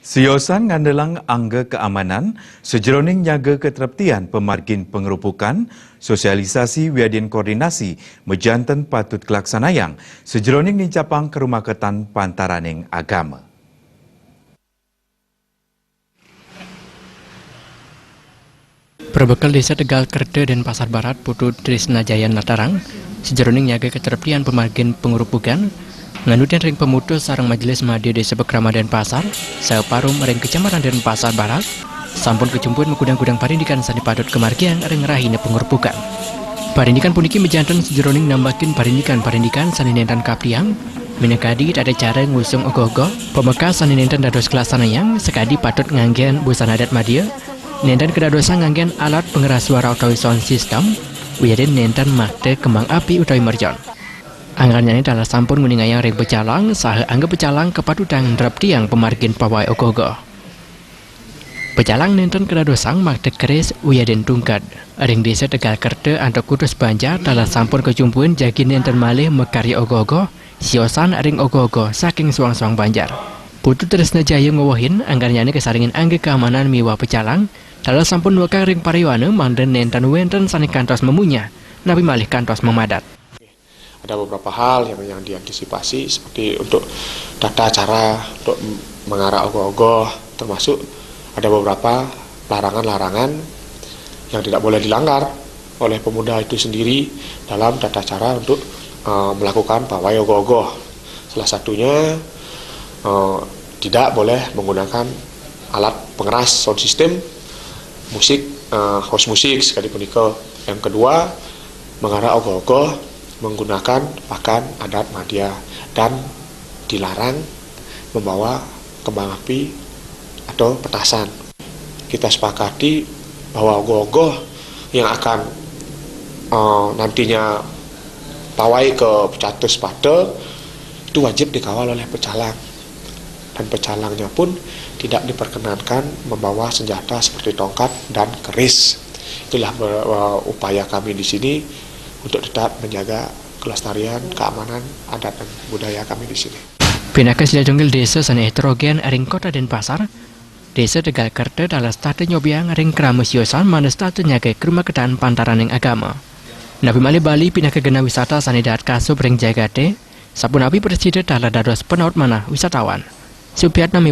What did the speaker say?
Siosan ngandelang angga keamanan, sejeroning nyaga ketertiban pemargin pengerupukan, sosialisasi wiadin koordinasi, mejanten patut kelaksanayang, sejeroning nincapang ke rumah ketan pantaraning agama. Berbekal Desa Tegal Kerde dan Pasar Barat, Putu Trisna Jaya Natarang, sejeroning nyaga ketertiban pemargin pengerupukan, nganutin ring pemutus sarang majelis Madya Desa Bekrama dan Pasar, separum ring Kecamatan dan Pasar Barat, sampun kecumpuan mengudang-gudang parindikan sani padut kemargian ring rahina pengerupukan. Parindikan puniki mejanten sejeroning nambakin parindikan sani nentan kapriang, minakadi ada cara ngusung ogoh-ogoh, pemekas sani nentan dados kelasanayang, sekadi patut nganggian busana adat Madya, nentan kedadosan nganggian alat pengeras suara utawi sound system, wiadin nentan makte kembang api utawi merjon. Anggarannya adalah sampun nguningayang ring pecalang, saha angga pecalang kepatutang drap tiang pemargin pawai ogogo. Pecalang nenten kedadosang makte keris wiadin tungkat. Ring Desa Tegal Kerde antok Kudus Banjar dalam sampun kejumpuan jagi nenten malih mekarya ogogo, siosan ring ogogo saking suang-suang Banjar. Putu Trisna Jaya ngowohin anggarannya kesaringin angga keamanan miwa pecalang, dalam sampun wakar ring pariwana manden nenten wenten sani kantos memunya, nabi malih kantos memadat. Ada beberapa hal yang diantisipasi seperti untuk tata cara untuk mengarah ogoh-ogoh, termasuk ada beberapa larangan-larangan yang tidak boleh dilanggar oleh pemuda itu sendiri dalam tata cara untuk melakukan pawai ogoh-ogoh. Salah satunya tidak boleh menggunakan alat pengeras sound system, musik, house musik sekali punika. Yang kedua, mengarah ogoh-ogoh menggunakan pakan adat Madya dan dilarang membawa kembang api atau petasan. Kita sepakati bahwa ogoh-ogoh yang akan nantinya pawai ke Pecatus Pade itu wajib dikawal oleh pecalang, dan pecalangnya pun tidak diperkenankan membawa senjata seperti tongkat dan keris. Itulah upaya kami di sini untuk tetap menjaga kelestarian, keamanan, adat dan budaya kami di sini. Pinaka sila jonggil desa sana heterogen ring kota dan pasar, Desa Tegal Kerde dalam starte nyobiang ring kerama siosan mana starte nyaga ke rumah ketan pantaran yang agama. Nabi Mali Bali pinaka gena wisata sana daat kasub ring jagate, sabun nabi presiden dalam dados penaut mana wisatawan. Supiat nami